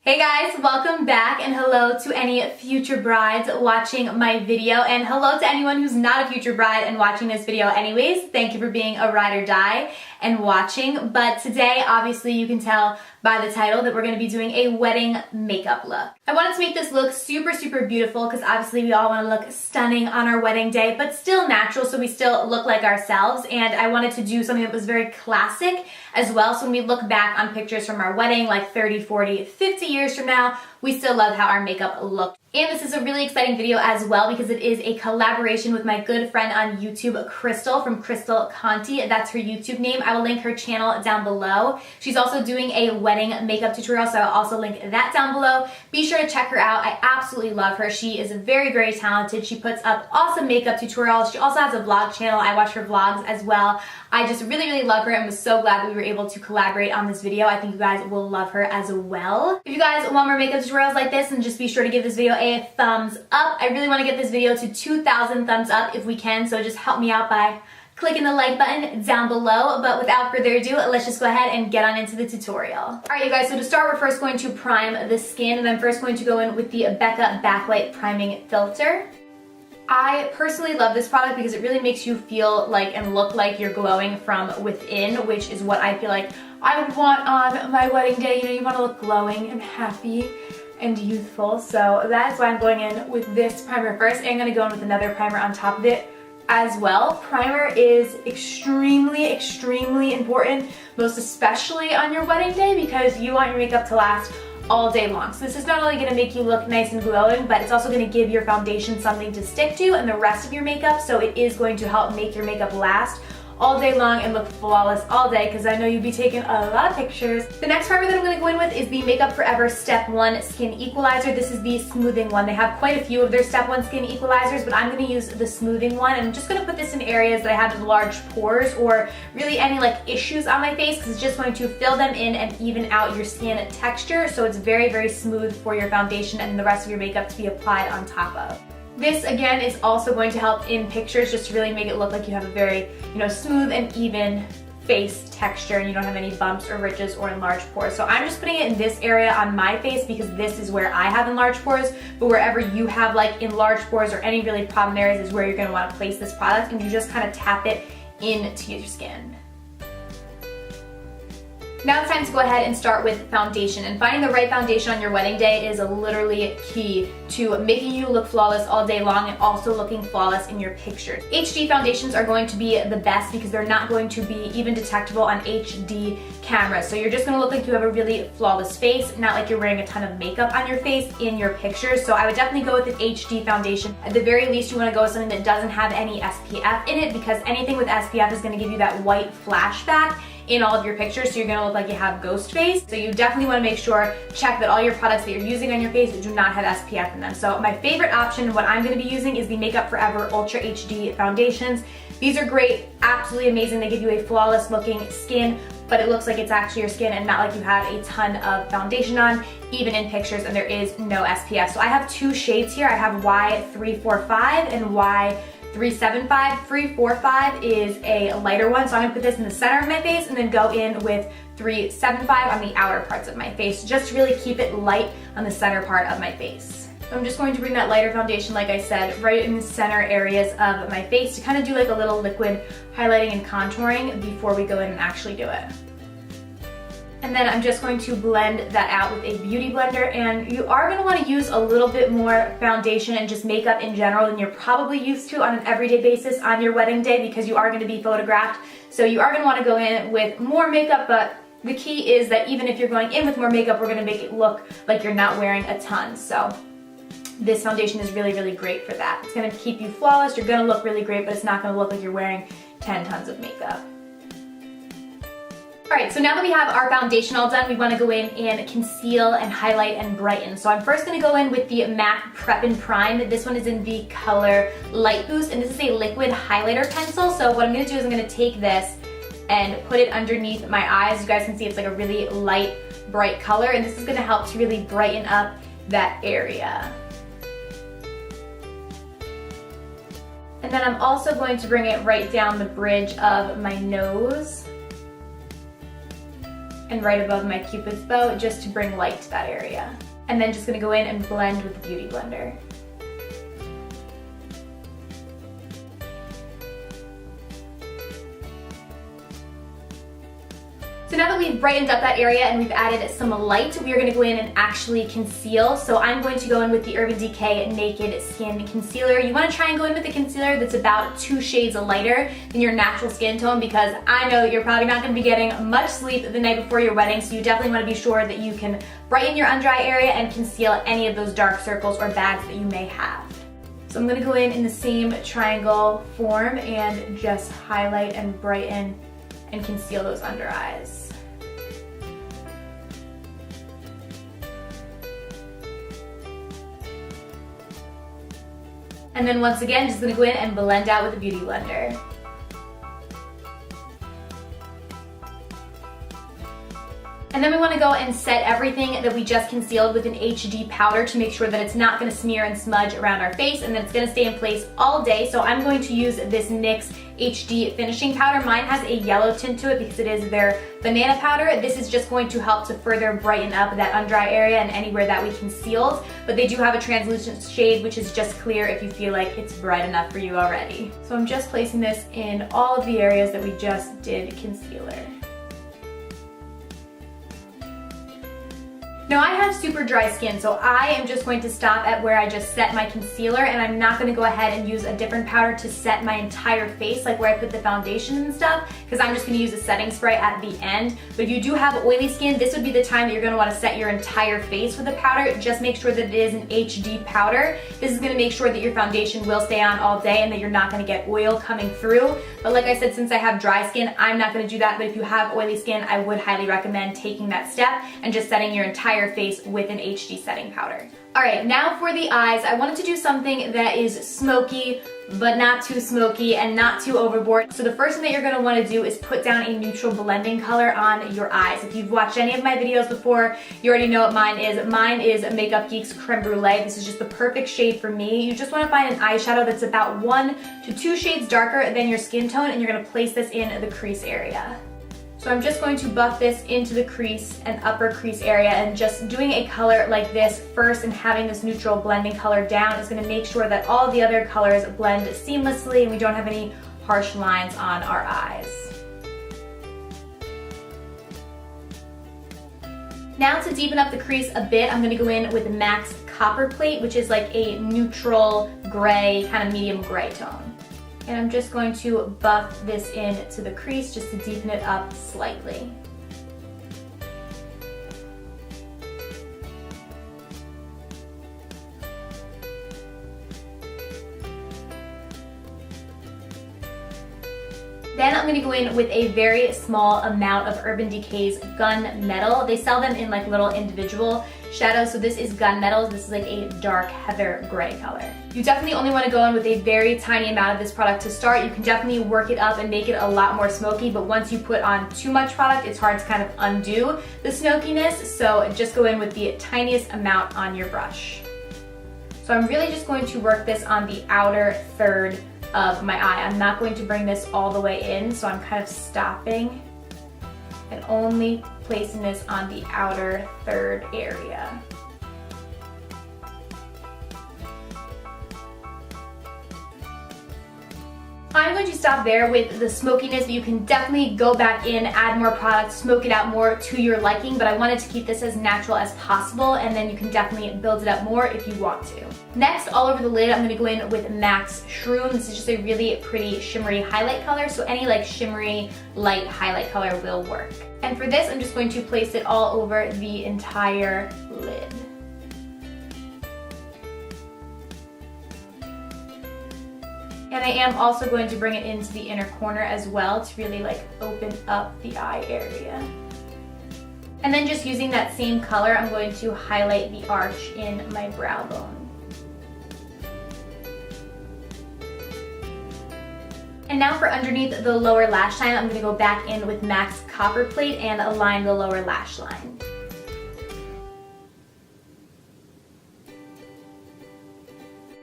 Hey guys, welcome back and hello to any future brides watching my video, and hello to anyone who's not a future bride and watching this video anyways. Thank you for being a ride or die and watching. But today, obviously you can tell by the title that we're going to be doing a wedding makeup look. I wanted to make this look super beautiful because obviously we all want to look stunning on our wedding day, but still natural, so we still look like ourselves. And I wanted to do something that was very classic as well, so when we look back on pictures from our wedding like 30, 40, 50 years from now, we still love how our makeup looked. And this is a really exciting video as well because it is a collaboration with my good friend on YouTube, Crystal from Crystal Conti. That's her YouTube name. I will link her channel down below. She's also doing a wedding makeup tutorial, so I'll also link that down below. Be sure to check her out. I absolutely love her. She is very talented. She puts up awesome makeup tutorials. She also has a vlog channel. I watch her vlogs as well. I just really love her and was so glad that we were able to collaborate on this video. I think you guys will love her as well. If you guys want more makeup tutorials like this, then just be sure to give this video a thumbs up. I really want to get this video to 2,000 thumbs up if we can, so just help me out by clicking the like button down below. But without further ado, let's just go ahead and get on into the tutorial. Alright you guys, so to start we're first going to prime the skin, and I'm first going to go in with the Becca Backlight Priming Filter. I personally love this product because it really makes you feel like and look like you're glowing from within, which is what I feel like I would want on my wedding day. You know, you want to look glowing and happy and youthful, so that's why I'm going in with this primer first. And I'm going to go in with another primer on top of it as well. Primer is extremely important, most especially on your wedding day, because you want your makeup to last all day long. So this is not only going to make you look nice and glowing, but it's also going to give your foundation something to stick to and the rest of your makeup, so it is going to help make your makeup last all day long and look flawless all day, because I know you'll be taking a lot of pictures. The next primer that I'm going to go in with is the Makeup Forever Step 1 Skin Equalizer. This is the smoothing one. They have quite a few of their Step 1 skin equalizers, but I'm going to use the smoothing one, and I'm just going to put this in areas that I have large pores or really any like issues on my face, because it's just going to fill them in and even out your skin texture, so it's very smooth for your foundation and the rest of your makeup to be applied on top of. This again is also going to help in pictures, just to really make it look like you have a very, smooth and even face texture and you don't have any bumps or ridges or enlarged pores. So I'm just putting it in this area on my face because this is where I have enlarged pores, but wherever you have like enlarged pores or any really problem areas is where you're going to want to place this product, and you just kind of tap it into your skin. Now it's time to go ahead and start with foundation, and finding the right foundation on your wedding day is literally key to making you look flawless all day long and also looking flawless in your pictures. HD foundations are going to be the best because they're not going to be even detectable on HD cameras. So you're just going to look like you have a really flawless face, not like you're wearing a ton of makeup on your face in your pictures. So I would definitely go with an HD foundation. At the very least, you want to go with something that doesn't have any SPF in it, because anything with SPF is going to give you that white flashback in all of your pictures, so you're gonna look like you have ghost face. So you definitely wanna make sure, check that all your products that you're using on your face do not have SPF in them. So my favorite option, what I'm gonna be using, is the Makeup Forever Ultra HD foundations. These are great, absolutely amazing. They give you a flawless looking skin, but it looks like it's actually your skin and not like you have a ton of foundation on, even in pictures, and there is no SPF. So I have two shades here. I have Y345 and Y375. 345 is a lighter one, so I'm gonna put this in the center of my face and then go in with 375 on the outer parts of my face, just to really keep it light on the center part of my face. So I'm just going to bring that lighter foundation, like I said, right in the center areas of my face to kind of do like a little liquid highlighting and contouring before we go in and actually do it. And then I'm just going to blend that out with a beauty blender, and you are going to want to use a little bit more foundation and just makeup in general than you're probably used to on an everyday basis on your wedding day, because you are going to be photographed. So you are going to want to go in with more makeup, but the key is that even if you're going in with more makeup, we're going to make it look like you're not wearing a ton. So this foundation is really great for that. It's going to keep you flawless, you're going to look really great, but it's not going to look like you're wearing 10 tons of makeup. Alright, so now that we have our foundation all done, we want to go in and conceal and highlight and brighten. So I'm first going to go in with the MAC Prep and Prime. This one is in the color Light Boost, and this is a liquid highlighter pencil. So what I'm going to do is I'm going to take this and put it underneath my eyes. You guys can see it's like a really light, bright color, and this is going to help to really brighten up that area. And then I'm also going to bring it right down the bridge of my nose. and right above my Cupid's bow, just to bring light to that area. And then just gonna go in and blend with the Beauty Blender. So now that we've brightened up that area and we've added some light, we are going to go in and actually conceal. So I'm going to go in with the Urban Decay Naked Skin Concealer. You want to try and go in with a concealer that's about 2 shades lighter than your natural skin tone, because I know that you're probably not going to be getting much sleep the night before your wedding, so you definitely want to be sure that you can brighten your under eye area and conceal any of those dark circles or bags that you may have. So I'm going to go in the same triangle form and just highlight and brighten and conceal those under eyes. And then once again, just gonna go in and blend out with the Beauty Blender. And then we want to go and set everything that we just concealed with an HD powder to make sure that it's not going to smear and smudge around our face, and that it's going to stay in place all day. So I'm going to use this NYX HD finishing powder. Mine has a yellow tint to it because it is their banana powder. This is just going to help to further brighten up that under eye area and anywhere that we concealed. But they do have a translucent shade, which is just clear if you feel like it's bright enough for you already. So I'm just placing this in all of the areas that we just did concealer. Now I have super dry skin, so I am just going to stop at where I just set my concealer, and I'm not going to go ahead and use a different powder to set my entire face, like where I put the foundation and stuff, because I'm just going to use a setting spray at the end. But if you do have oily skin, this would be the time that you're going to want to set your entire face with a powder. Just make sure that it is an HD powder. This is going to make sure that your foundation will stay on all day and that you're not going to get oil coming through. But like I said, since I have dry skin, I'm not going to do that. But if you have oily skin, I would highly recommend taking that step and just setting your entire face with an HD setting powder. Alright, now for the eyes, I wanted to do something that is smoky, but not too smoky and not too overboard. So the first thing that you're going to want to do is put down a neutral blending color on your eyes. If you've watched any of my videos before, you already know what mine is. Mine is Makeup Geek's Creme Brulee. This is just the perfect shade for me. You just want to find an eyeshadow that's about 1 to 2 shades darker than your skin tone, and you're going to place this in the crease area. So I'm just going to buff this into the crease and upper crease area, and just doing a color like this first and having this neutral blending color down is going to make sure that all the other colors blend seamlessly and we don't have any harsh lines on our eyes. Now to deepen up the crease a bit, I'm going to go in with MAC's Copper Plate, which is like a neutral gray, kind of medium gray tone. And I'm just going to buff this into the crease just to deepen it up slightly. Then I'm going to go in with a very small amount of Urban Decay's Gunmetal. They sell them in like little individual shadows, so this is Gunmetal. This is like a dark heather gray color. You definitely only want to go in with a very tiny amount of this product to start. You can definitely work it up and make it a lot more smoky, but once you put on too much product, it's hard to kind of undo the smokiness, so just go in with the tiniest amount on your brush. So I'm really just going to work this on the outer third of my eye. I'm not going to bring this all the way in, so I'm kind of stopping and only placing this on the outer third area. I'm going to stop there with the smokiness, but you can definitely go back in, add more product, smoke it out more to your liking, but I wanted to keep this as natural as possible, and then you can definitely build it up more if you want to. Next, all over the lid, I'm going to go in with MAC's Shroom. This is just a really pretty shimmery highlight color, so any like shimmery light highlight color will work. And for this, I'm just going to place it all over the entire lid. And I am also going to bring it into the inner corner as well to really like open up the eye area. And then just using that same color, I'm going to highlight the arch in my brow bone. And now for underneath the lower lash line, I'm going to go back in with MAC's Copper Plate and align the lower lash line.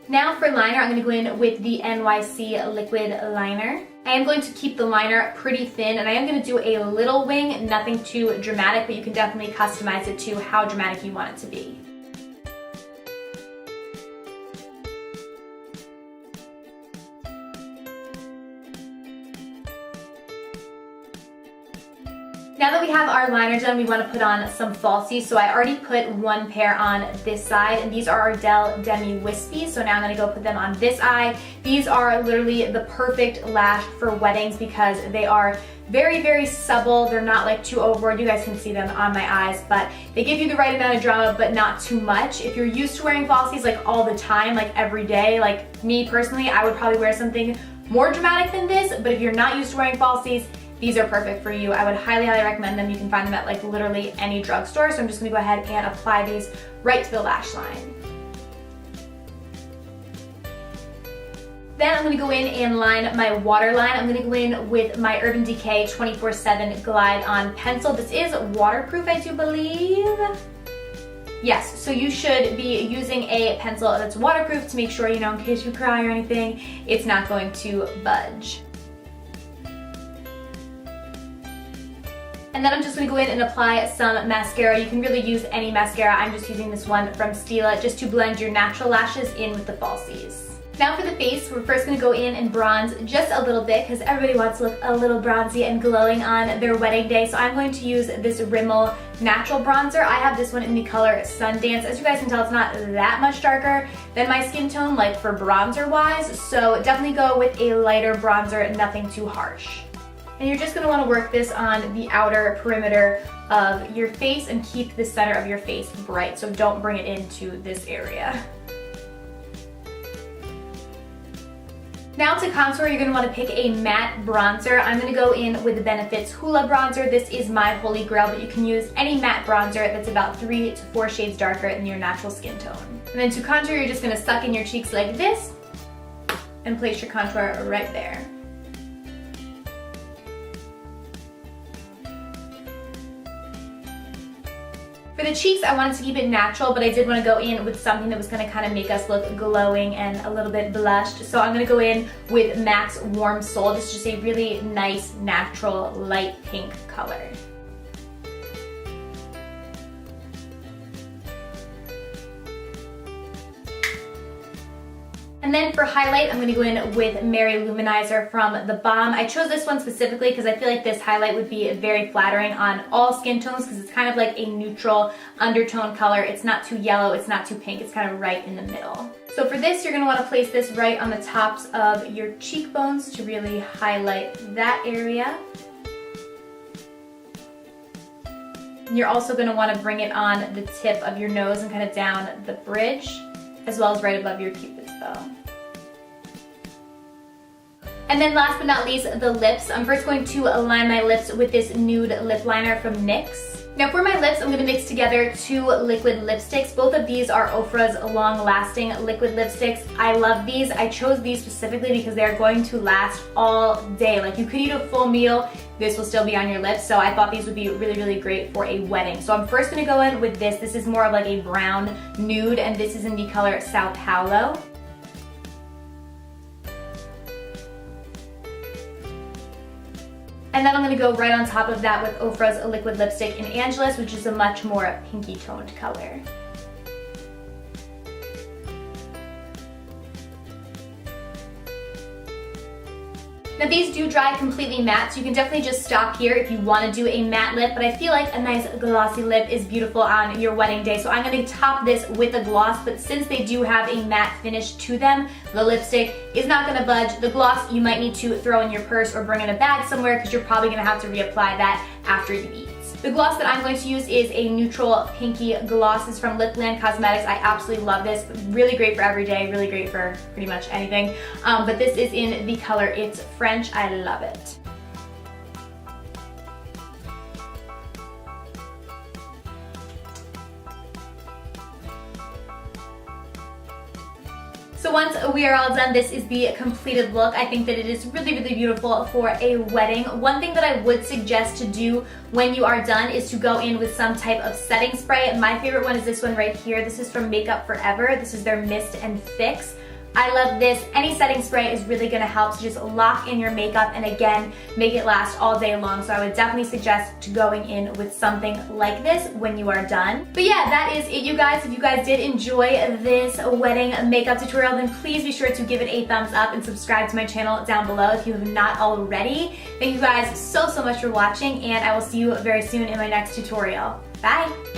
Now for liner, I'm going to go in with the NYC Liquid Liner. I am going to keep the liner pretty thin, and I am going to do a little wing, nothing too dramatic, but you can definitely customize it to how dramatic you want it to be. Now that we have our liner done, we want to put on some falsies. So I already put one pair on this side, and these are our Demi Wispies. So now I'm going to go put them on this eye. These are literally the perfect lash for weddings because they are very, very supple. They're not like too overboard. You guys can see them on my eyes, but they give you the right amount of drama, but not too much. If you're used to wearing falsies like all the time, like every day, like me personally, I would probably wear something more dramatic than this, but if you're not used to wearing falsies, these are perfect for you. I would highly, highly recommend them. You can find them at like literally any drugstore. So I'm just gonna go ahead and apply these right to the lash line. Then I'm gonna go in and line my waterline. I'm gonna go in with my Urban Decay 24/7 Glide On pencil. This is waterproof, I do believe. Yes, so you should be using a pencil that's waterproof to make sure, you know, in case you cry or anything, it's not going to budge. And then I'm just going to go in and apply some mascara. You can really use any mascara. I'm just using this one from Stila just to blend your natural lashes in with the falsies. Now for the face, we're first going to go in and bronze just a little bit because everybody wants to look a little bronzy and glowing on their wedding day. So I'm going to use this Rimmel Natural Bronzer. I have this one in the color Sundance. As you guys can tell, it's not that much darker than my skin tone, like for bronzer wise. So definitely go with a lighter bronzer, nothing too harsh. And you're just going to want to work this on the outer perimeter of your face and keep the center of your face bright. So don't bring it into this area. Now to contour, you're going to want to pick a matte bronzer. I'm going to go in with the Benefit's Hoola Bronzer. This is my holy grail, but you can use any matte bronzer that's about 3 to 4 shades darker than your natural skin tone. And then to contour, you're just going to suck in your cheeks like this and place your contour right there. For the cheeks, I wanted to keep it natural, but I did want to go in with something that was going to kind of make us look glowing and a little bit blushed. So I'm going to go in with MAC's Warm Soul. This is just a really nice, natural, light pink color. And then for highlight, I'm going to go in with Mary Luminizer from The Balm. I chose this one specifically because I feel like this highlight would be very flattering on all skin tones because it's kind of like a neutral undertone color. It's not too yellow, it's not too pink, it's kind of right in the middle. So for this, you're going to want to place this right on the tops of your cheekbones to really highlight that area. And you're also going to want to bring it on the tip of your nose and kind of down the bridge, as well as right above your Cupid's bow. And then last but not least, the lips. I'm first going to align my lips with this nude lip liner from NYX. Now for my lips, I'm going to mix together 2 liquid lipsticks. Both of these are Ofra's long-lasting liquid lipsticks. I love these. I chose these specifically because they're going to last all day. Like you could eat a full meal, this will still be on your lips. So I thought these would be really, really great for a wedding. So I'm first going to go in with this. This is more of like a brown nude, and this is in the color Sao Paulo. And then I'm going to go right on top of that with Ofra's liquid lipstick in Angelus, which is a much more pinky toned color. Now these do dry completely matte, so you can definitely just stop here if you want to do a matte lip, but I feel like a nice glossy lip is beautiful on your wedding day. So I'm going to top this with a gloss, but since they do have a matte finish to them, the lipstick is not going to budge. The gloss you might need to throw in your purse or bring in a bag somewhere because you're probably going to have to reapply that after you eat. The gloss that I'm going to use is a neutral pinky gloss. It's from Lipland Cosmetics. I absolutely love this. Really great for every day, really great for pretty much anything. But this is in the color It's French. I love it. So once we are all done, this is the completed look. I think that it is really, really beautiful for a wedding. One thing that I would suggest to do when you are done is to go in with some type of setting spray. My favorite one is this one right here. This is from Makeup Forever. This is their Mist and Fix. I love this. Any setting spray is really gonna help to just lock in your makeup and again, make it last all day long. So I would definitely suggest to going in with something like this when you are done. But yeah, that is it, you guys. If you guys did enjoy this wedding makeup tutorial, then please be sure to give it a thumbs up and subscribe to my channel down below if you have not already. Thank you guys so much for watching, and I will see you very soon in my next tutorial. Bye!